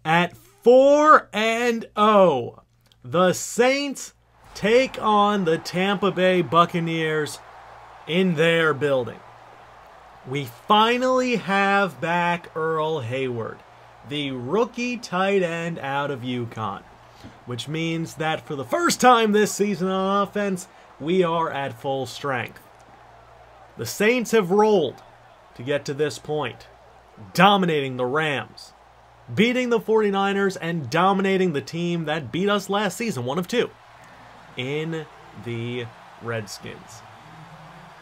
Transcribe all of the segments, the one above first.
At 4-0, the Saints take on the Tampa Bay Buccaneers in their building. We finally have back Earl Hayward, the rookie tight end out of UConn, which means that for the first time this season on offense, we are at full strength. The Saints have rolled to get to this point, dominating the Rams, beating the 49ers, and dominating the team that beat us last season, 1 of 2, in the Redskins.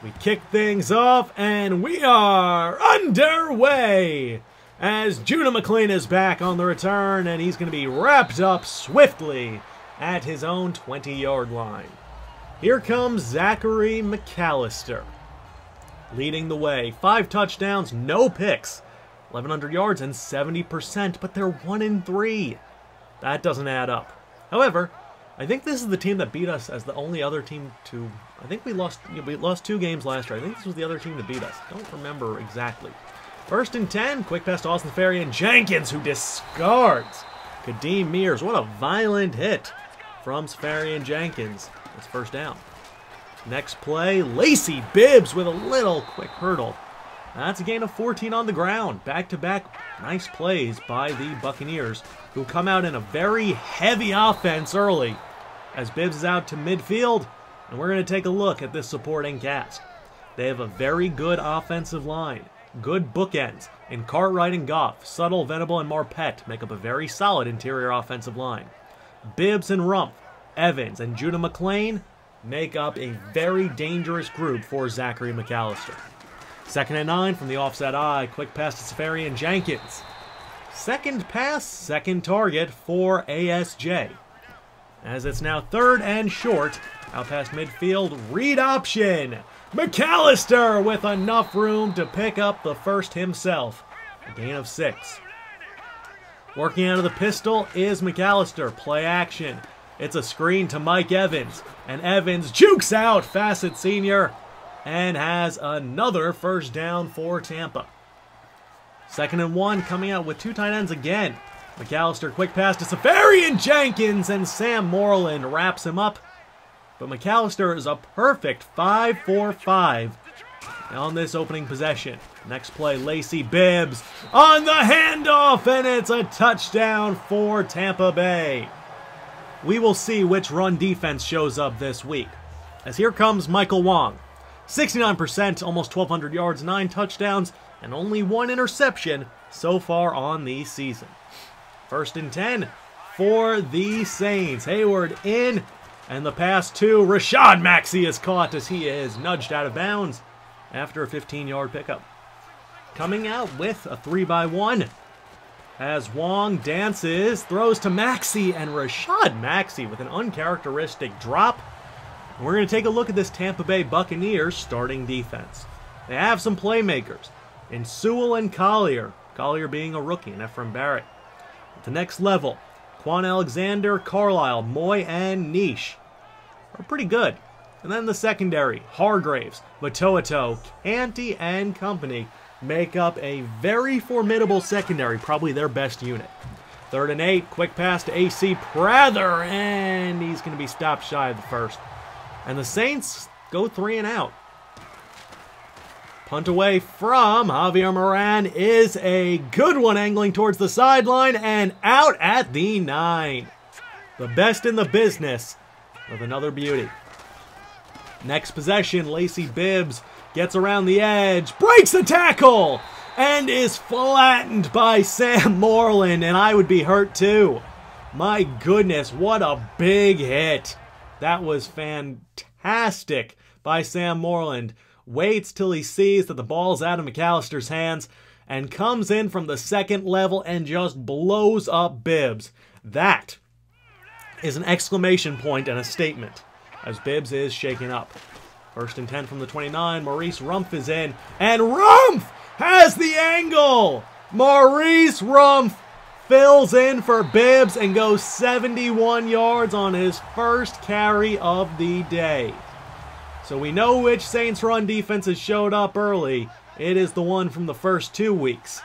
We kick things off, and we are underway as Judah McLean is back on the return, and he's going to be wrapped up swiftly at his own 20-yard line. Here comes Zachary McAllister, leading the way. 5 touchdowns, no picks, 1,100 yards, and 70%, but they're 1-3. That doesn't add up. However, I think this is the team that beat us as the only other team to... I think we lost 2 games last year. I think this was the other team to beat us. Don't remember exactly. 1st and 10. Quick pass to Austin Seferian-Jenkins, who discards Kadeem Mears. What a violent hit from Seferian-Jenkins. It's 1st down. Next play, Lacey Bibbs with a little quick hurdle. That's a gain of 14 on the ground. Back-to-back nice plays by the Buccaneers, who come out in a very heavy offense early as Bibbs is out to midfield, and we're going to take a look at this supporting cast. They have a very good offensive line, good bookends in Cartwright and Goff. Subtle, Venable, and Marpet make up a very solid interior offensive line. Bibbs and Rumpf, Evans, and Judah McLean make up a very dangerous group for Zachary McAllister. 2nd and 9 from the offset I. Quick pass to Seferian-Jenkins. Second pass, second target for ASJ. As it's now 3rd and short, out past midfield, read option. McAllister with enough room to pick up the first himself. A gain of 6. Working out of the pistol is McAllister. Play action. It's a screen to Mike Evans. And Evans jukes out Fassitt Sr. and has another 1st down for Tampa. 2nd and 1 coming out with 2 tight ends again. McAllister, quick pass to Seferian-Jenkins, and Sam Moreland wraps him up. But McAllister is a perfect 5-for-5 on this opening possession. Next play, Lacey Bibbs on the handoff, and it's a touchdown for Tampa Bay. We will see which run defense shows up this week, as here comes Michael Wong. 69%, almost 1,200 yards, 9 touchdowns, and only 1 interception so far on the season. 1st and 10 for the Saints. Hayward in, and the pass to Rashad Maxey is caught as he is nudged out of bounds after a 15-yard pickup. Coming out with a 3-by-1 as Wong dances, throws to Maxey, and Rashad Maxey with an uncharacteristic drop. We're going to take a look at this Tampa Bay Buccaneers starting defense. They have some playmakers in Sewell and Collier. Collier being a rookie, and Ephraim Barrett. At the next level, Quan Alexander, Carlisle, Moy, and Niche are pretty good. And then the secondary, Hargraves, Matoato, Canty, and company make up a very formidable secondary, probably their best unit. 3rd and 8, quick pass to A.C. Prather, and he's going to be stopped shy of the 1st. And the Saints go 3 and out. Punt away from Javier Moran is a good one, angling towards the sideline and out at the 9. The best in the business with another beauty. Next possession, Lacey Bibbs gets around the edge, breaks the tackle, and is flattened by Sam Moreland, and I would be hurt too. My goodness, what a big hit. That was fantastic by Sam Moreland. Waits till he sees that the ball's out of McAllister's hands and comes in from the 2nd level and just blows up Bibbs. That is an exclamation point and a statement as Bibbs is shaken up. 1st and 10 from the 29. Maurice Rumpf is in, and Rumpf has the angle. Maurice Rumpf fills in for Bibbs and goes 71 yards on his 1st carry of the day. So we know which Saints run defense has showed up early. It is the one from the first 2 weeks,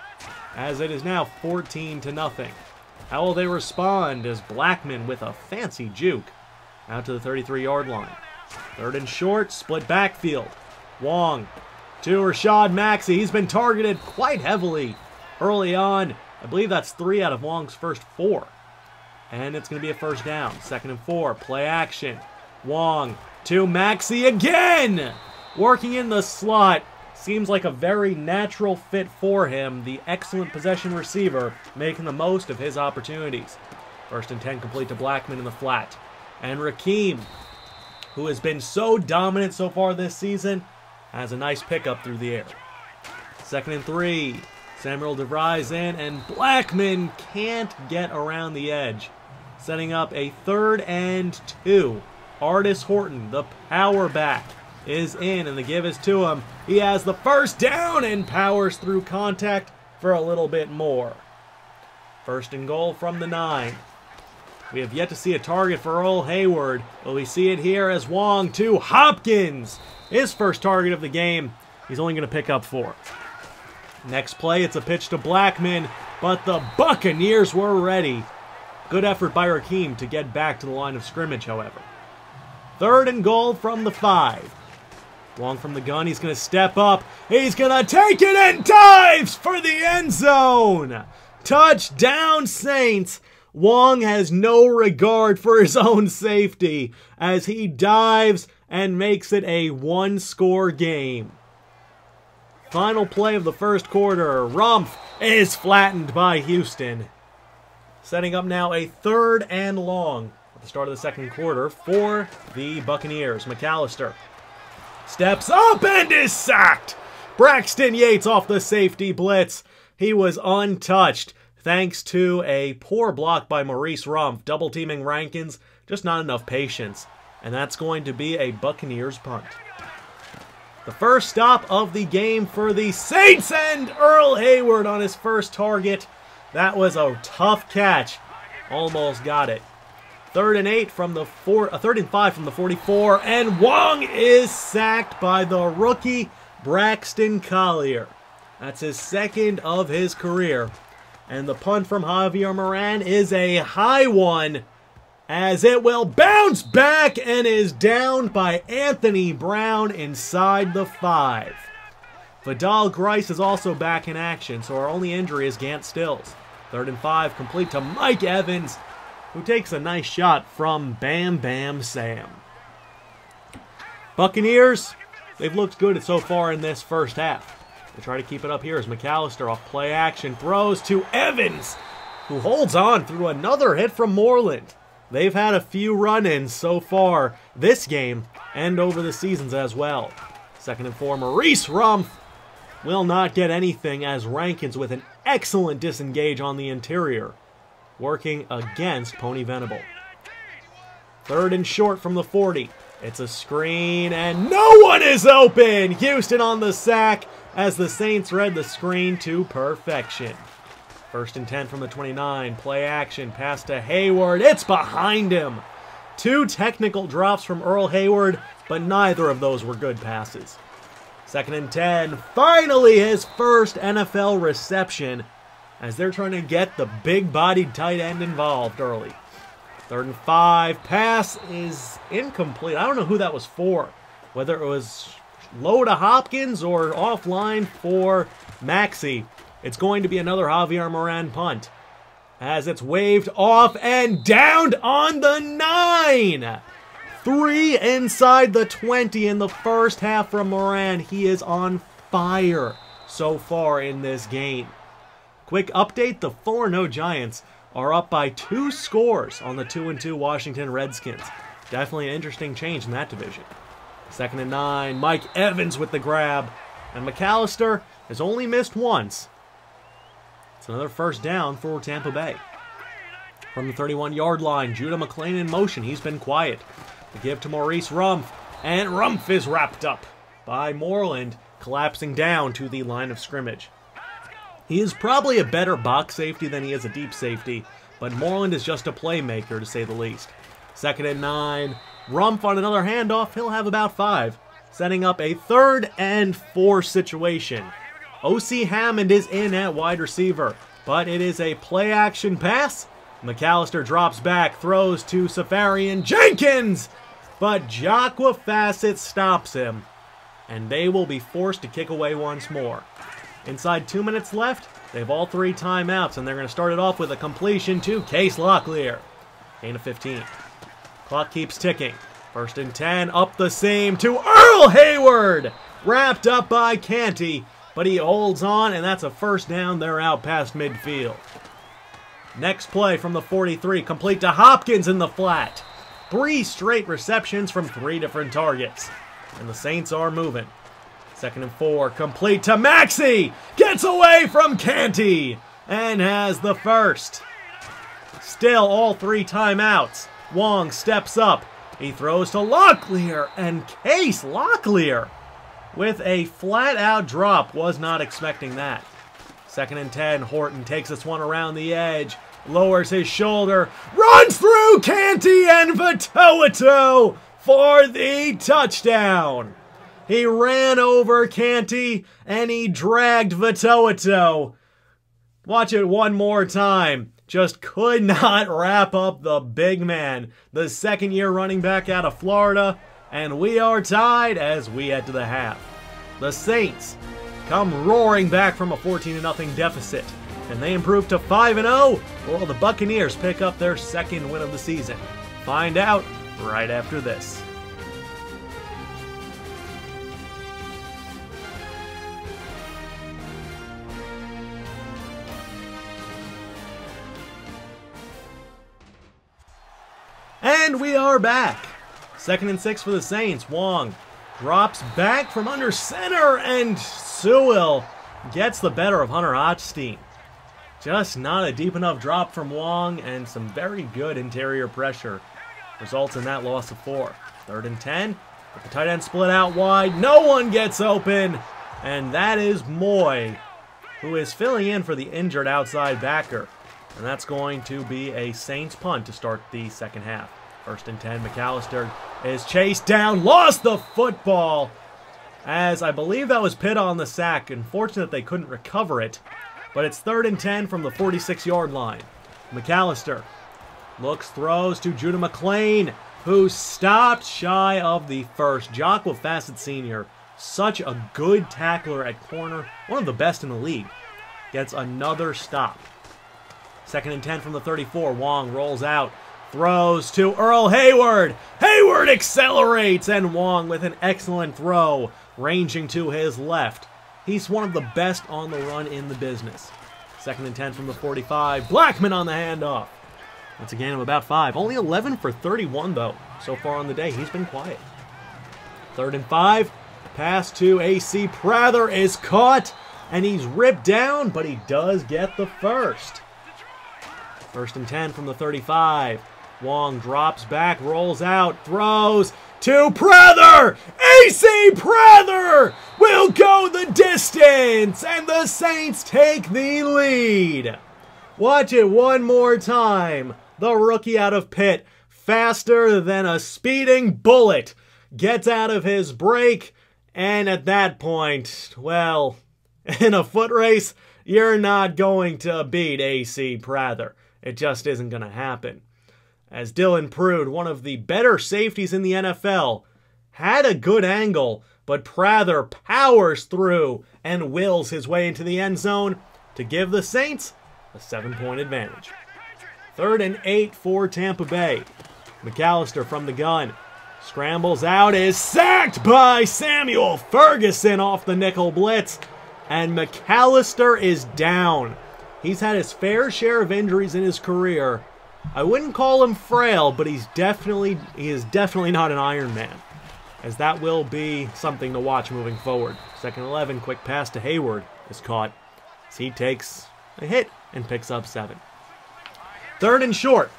as it is now 14-0. How will they respond as Blackman with a fancy juke out to the 33-yard line? Third and short, split backfield. Wong to Rashad Maxey. He's been targeted quite heavily early on. I believe that's 3 out of Wong's first 4. And it's going to be a first down. 2nd and 4, play action. Wong to Maxey again! Working in the slot. Seems like a very natural fit for him. The excellent possession receiver making the most of his opportunities. 1st and 10 complete to Blackman in the flat. And Rakkim, who has been so dominant so far this season, has a nice pickup through the air. 2nd and 3. Samuel DeVries in, and Blackman can't get around the edge. Setting up a 3rd and 2. Artis Horton, the power back, is in, and the give is to him. He has the first down and powers through contact for a little bit more. 1st and goal from the 9. We have yet to see a target for Earl Hayward, but we see it here as Wong to Hopkins. His first target of the game. He's only going to pick up 4. Next play, it's a pitch to Blackman, but the Buccaneers were ready. Good effort by Rakkim to get back to the line of scrimmage, however. 3rd and goal from the 5. Wong from the gun, he's going to step up. He's going to take it and dives for the end zone. Touchdown, Saints. Wong has no regard for his own safety as he dives and makes it a 1-score game. Final play of the first quarter. Rumpf is flattened by Houston. Setting up now a 3rd and long at the start of the 2nd quarter for the Buccaneers. McAllister steps up and is sacked. Braxton Yates off the safety blitz. He was untouched thanks to a poor block by Maurice Rumpf. Double teaming Rankins, just not enough patience. And that's going to be a Buccaneers punt. The first stop of the game for the Saints, and Earl Hayward on his first target. That was a tough catch. Almost got it. 3rd and 8 from the 3rd and 5 from the 44, and Wong is sacked by the rookie Braxton Collier. That's his 2nd of his career. And the punt from Javier Moran is a high one, as it will bounce back and is downed by Anthony Brown inside the 5. Vidal Grice is also back in action, so our only injury is Gant Stills. 3rd and 5 complete to Mike Evans, who takes a nice shot from Bam Bam Sam. Buccaneers, they've looked good so far in this first half. They try to keep it up here as McAllister off play action throws to Evans, who holds on through another hit from Moreland. They've had a few run-ins so far this game and over the seasons as well. 2nd and 4, Maurice Rumpf will not get anything as Rankins with an excellent disengage on the interior, working against Pony Venable. 3rd and short from the 40. It's a screen and no one is open! Houston on the sack as the Saints read the screen to perfection. 1st and 10 from the 29. Play action. Pass to Hayward. It's behind him. 2 technical drops from Earl Hayward, but neither of those were good passes. 2nd and 10. Finally his first NFL reception as they're trying to get the big-bodied tight end involved early. 3rd and 5. Pass is incomplete. I don't know who that was for. Whether it was low to Hopkins or offline for Maxey. It's going to be another Javier Moran punt as it's waved off and downed on the 9. 3 inside the 20 in the first half from Moran. He is on fire so far in this game. Quick update, the 4-0 Giants are up by 2 scores on the 2-2 Washington Redskins. Definitely an interesting change in that division. 2nd and 9, Mike Evans with the grab, and McAllister has only missed once. It's another first down for Tampa Bay. From the 31-yard line, Judah McClain in motion. He's been quiet. The give to Maurice Rumpf, and Rumpf is wrapped up by Moreland, collapsing down to the line of scrimmage. He is probably a better box safety than he is a deep safety, but Moreland is just a playmaker, to say the least. 2nd and 9, Rumpf on another handoff. He'll have about 5, setting up a 3rd and 4 situation. O.C. Hammond is in at wide receiver, but it is a play-action pass, McAllister drops back, throws to Safarian Jenkins, but Jocqua Fassitt stops him, and they will be forced to kick away once more. Inside 2 minutes left, they have all 3 timeouts, and they're going to start it off with a completion to Case Locklear. Gain of 15. Clock keeps ticking. 1st and 10, up the seam to Earl Hayward! Wrapped up by Canty, but he holds on, and that's a 1st down. They're out past midfield. Next play from the 43, complete to Hopkins in the flat. 3 straight receptions from 3 different targets. And the Saints are moving. 2nd and 4, complete to Maxey. Gets away from Canty and has the 1st. Still all 3 timeouts. Wong steps up. He throws to Locklear, and Case Locklear with a flat-out drop. Was not expecting that. 2nd and 10, Horton takes this one around the edge, lowers his shoulder, runs through Canty and Vitoito for the touchdown. He ran over Canty and he dragged Vitoito. Watch it one more time. Just could not wrap up the big man. The 2nd-year running back out of Florida, and we are tied as we head to the half. The Saints come roaring back from a 14-0 deficit, and they improve to 5-0, while the Buccaneers pick up their 2nd win of the season. Find out right after this. And we are back. 2nd and 6 for the Saints. Wong drops back from under center, and Sewell gets the better of Hunter Hochstein. Just not a deep enough drop from Wong, and some very good interior pressure results in that loss of 4. 3rd and 10, with the tight end split out wide. No one gets open, and that is Moy, who is filling in for the injured outside backer. And that's going to be a Saints punt to start the 2nd half. 1st and 10, McAllister is chased down, lost the football, as I believe that was Pitt on the sack. Unfortunate they couldn't recover it, but it's 3rd and 10 from the 46-yard line. McAllister looks, throws to Judah McClain, who stopped shy of the 1st. Jocqua Fassitt Sr., such a good tackler at corner, one of the best in the league, gets another stop. 2nd and 10 from the 34. Wong rolls out, throws to Earl Hayward. Hayward accelerates, and Wong with an excellent throw, ranging to his left. He's one of the best on the run in the business. 2nd and 10 from the 45. Blackman on the handoff. That's a gain of about 5. Only 11 for 31, though, so far on the day. He's been quiet. 3rd and 5. Pass to A.C. Prather is caught, and he's ripped down, but he does get the 1st. 1st and 10 from the 35. Wong drops back, rolls out, throws to Prather. A.C. Prather will go the distance, and the Saints take the lead. Watch it one more time. The rookie out of Pitt, faster than a speeding bullet, gets out of his break, and at that point, well, in a foot race, you're not going to beat A.C. Prather. It just isn't going to happen. As Dylan Prude, one of the better safeties in the NFL, had a good angle, but Prather powers through and wills his way into the end zone to give the Saints a 7-point advantage. 3rd and 8 for Tampa Bay. McAllister from the gun. Scrambles out, is sacked by Samuel Ferguson off the nickel blitz, and McAllister is down. He's had his fair share of injuries in his career. I wouldn't call him frail, but he is definitely not an Iron Man, as that will be something to watch moving forward. 2nd and 11, quick pass to Hayward is caught as he takes a hit and picks up 7. 3rd and short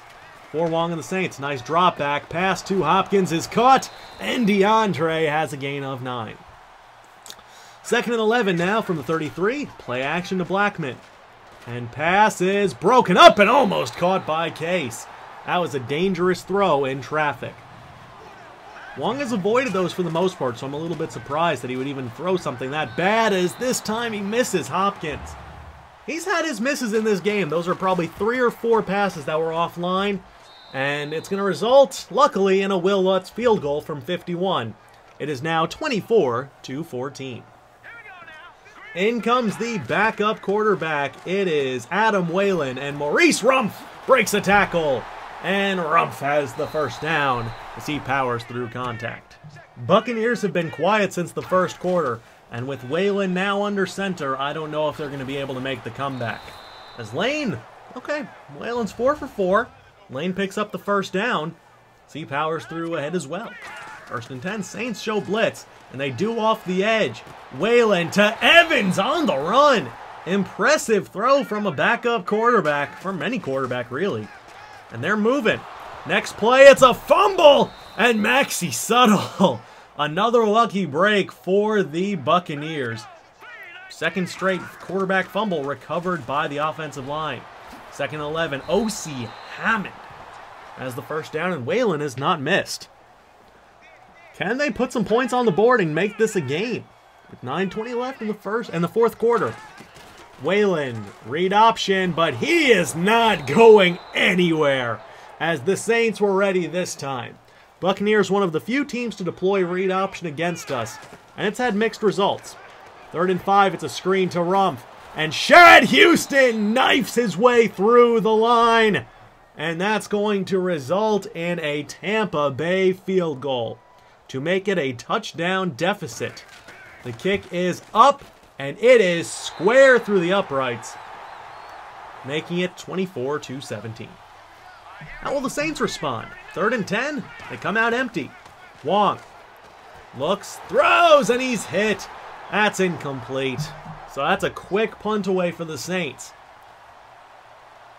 for Wong and the Saints. Nice drop back pass to Hopkins is caught, and Deandre has a gain of 9. 2nd and 11 now from the 33. Play action to Blackman. And pass is broken up and almost caught by Case. That was a dangerous throw in traffic. Wong has avoided those for the most part, so I'm a little bit surprised that he would even throw something that bad, as this time he misses Hopkins. He's had his misses in this game. Those are probably 3 or 4 passes that were offline. And it's going to result, luckily, in a Will Lutz field goal from 51. It is now 24-14. In comes the backup quarterback. It is Adam Whalen, and Maurice Rumpf breaks a tackle. And Rumpf has the first down as he powers through contact. Buccaneers have been quiet since the first quarter, and with Whalen now under center, I don't know if they're going to be able to make the comeback. As Lane, okay, Whalen's 4 for 4. Lane picks up the first down, as he powers through ahead as well. 1st and 10, Saints show blitz, and they do off the edge. Whalen to Evans on the run. Impressive throw from a backup quarterback, from any quarterback really. And they're moving. Next play, it's a fumble, and Maxie Suttle. Another lucky break for the Buccaneers. Second straight quarterback fumble recovered by the offensive line. 2nd and 11, O.C. Hammond has the first down, and Whalen is not missed. Can they put some points on the board and make this a game? With 9:20 left in the fourth quarter. Whalen, read option, but he is not going anywhere, as the Saints were ready this time. Buccaneers, one of the few teams to deploy read option against us, and it's had mixed results. 3rd and 5, it's a screen to Rumpf, and Shad Houston knifes his way through the line, and that's going to result in a Tampa Bay field goal to make it a touchdown deficit. The kick is up, and it is square through the uprights, making it 24-17. How will the Saints respond? 3rd and 10, they come out empty. Wong looks, throws, and he's hit. That's incomplete. So that's a quick punt away for the Saints.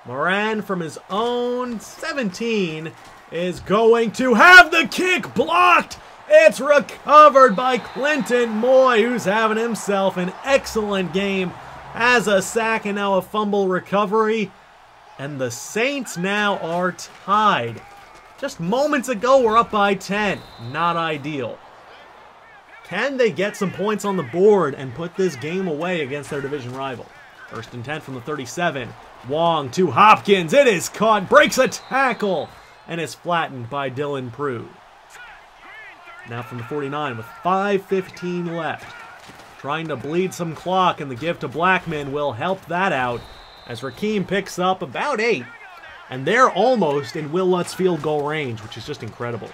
Moran from his own 17 is going to have the kick blocked. It's recovered by Clinton Moy, who's having himself an excellent game. Has a sack and now a fumble recovery. And the Saints now are tied. Just moments ago, we're up by 10. Not ideal. Can they get some points on the board and put this game away against their division rival? 1st and 10 from the 37. Wong to Hopkins. It is caught, breaks a tackle, and is flattened by Dylan Prude. Now from the 49 with 5:15 left. Trying to bleed some clock, and the give to Blackman will help that out as Rakkim picks up about 8. And they're almost in Will Lutz field goal range, which is just incredible.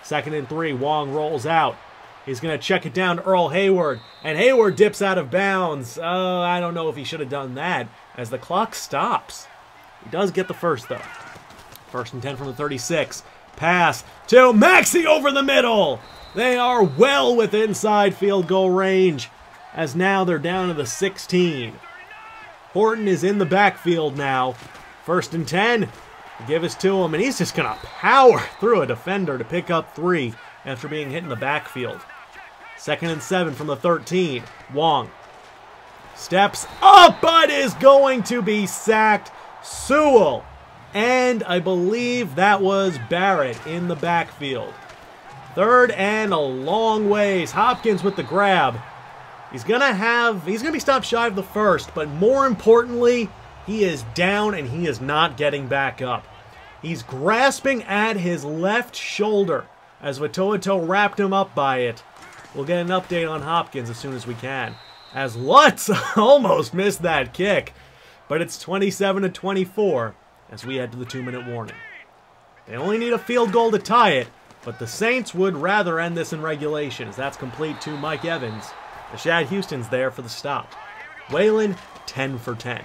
2nd and 3, Wong rolls out. He's going to check it down to Earl Hayward, and Hayward dips out of bounds. Oh, I don't know if he should have done that, as the clock stops. He does get the first, though. 1st and 10 from the 36. Pass to Maxey over the middle. They are well within inside field goal range, as now they're down to the 16. Horton is in the backfield now. 1st and 10. Give us to him, and he's just going to power through a defender to pick up 3 after being hit in the backfield. 2nd and 7 from the 13. Wong steps up, but is going to be sacked. Sewell, and I believe that was Barrett in the backfield. 3rd and a long ways. Hopkins with the grab. He's gonna be stopped shy of the first, but more importantly, he is down and he is not getting back up. He's grasping at his left shoulder as Vatoato wrapped him up by it. We'll get an update on Hopkins as soon as we can, as Lutz almost missed that kick, but it's 27-24 as we head to the 2-minute warning. They only need a field goal to tie it, but the Saints would rather end this in regulation, as that's complete to Mike Evans. The Shad Houston's there for the stop. Whalen, 10 for 10.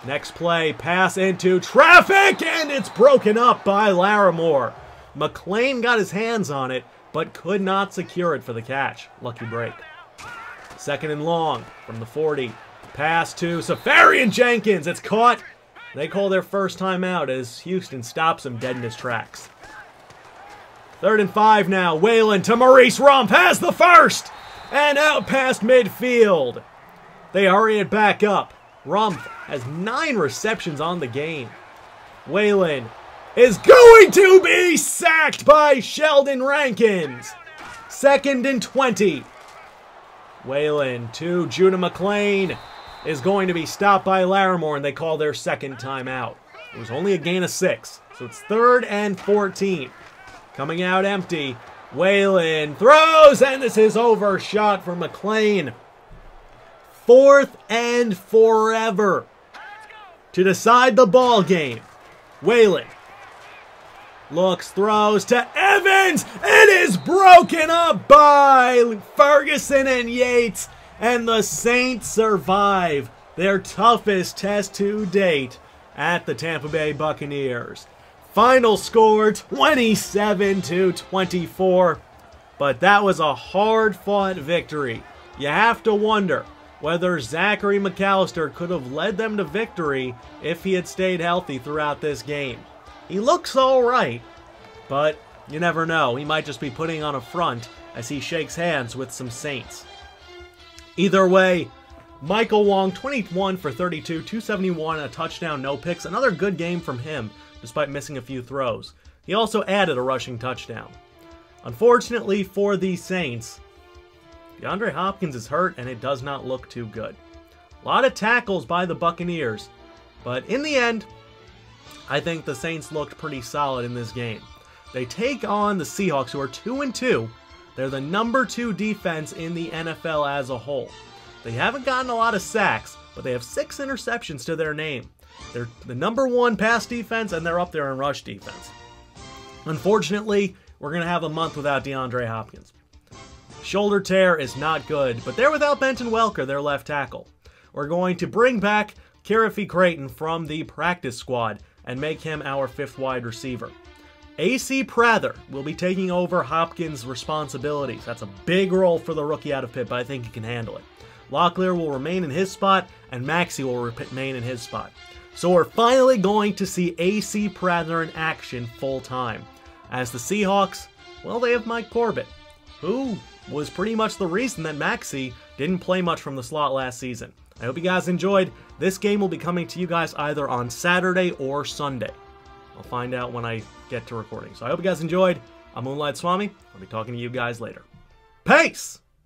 Next play, pass into traffic, and it's broken up by Larimore. McLean got his hands on it, but could not secure it for the catch. Lucky break. 2nd and long from the 40. Pass to Safarian Jenkins. It's caught. They call their first time out as Houston stops him dead in his tracks. 3rd and 5 now. Whalen to Maurice Rumpf. Has the first. And out past midfield. They hurry it back up. Rumpf has 9 receptions on the game. Whalen is going to be sacked by Sheldon Rankins. 2nd and 20. Whalen to Judah McLean. is going to be stopped by Larimore, and they call their second timeout. It was only a gain of 6, so it's 3rd and 14. Coming out empty, Whalen throws, and this is overshot for McLean. 4th and forever to decide the ball game. Whalen looks, throws to Evans. It is broken up by Ferguson and Yates, and the Saints survive their toughest test to date at the Tampa Bay Buccaneers. Final score 27-24, but that was a hard-fought victory. You have to wonder whether Zachary McAllister could have led them to victory if he had stayed healthy throughout this game. He looks all right, but you never know. He might just be putting on a front as he shakes hands with some Saints. Either way, Michael Wong, 21 for 32, 271, a touchdown, no picks. Another good game from him, despite missing a few throws. He also added a rushing touchdown. Unfortunately for the Saints, DeAndre Hopkins is hurt, and it does not look too good. A lot of tackles by the Buccaneers, but in the end, I think the Saints looked pretty solid in this game. They take on the Seahawks, who are 2-2. They're the number 2 defense in the NFL as a whole. They haven't gotten a lot of sacks, but they have 6 interceptions to their name. They're the number 1 pass defense, and they're up there in rush defense. Unfortunately, we're going to have a month without DeAndre Hopkins. Shoulder tear is not good, but they're without Benton Welker, their left tackle. We're going to bring back Kirifi Creighton from the practice squad and make him our 5th wide receiver. A.C. Prather will be taking over Hopkins' responsibilities. That's a big role for the rookie out of Pitt, but I think he can handle it. Locklear will remain in his spot, and Maxey will remain in his spot. So we're finally going to see A.C. Prather in action full-time. As the Seahawks, well, they have Mike Corbett, who was pretty much the reason that Maxey didn't play much from the slot last season. I hope you guys enjoyed. This game will be coming to you guys either on Saturday or Sunday. I'll find out when I get to recording. So I hope you guys enjoyed. I'm Moonlightswami. I'll be talking to you guys later. Peace!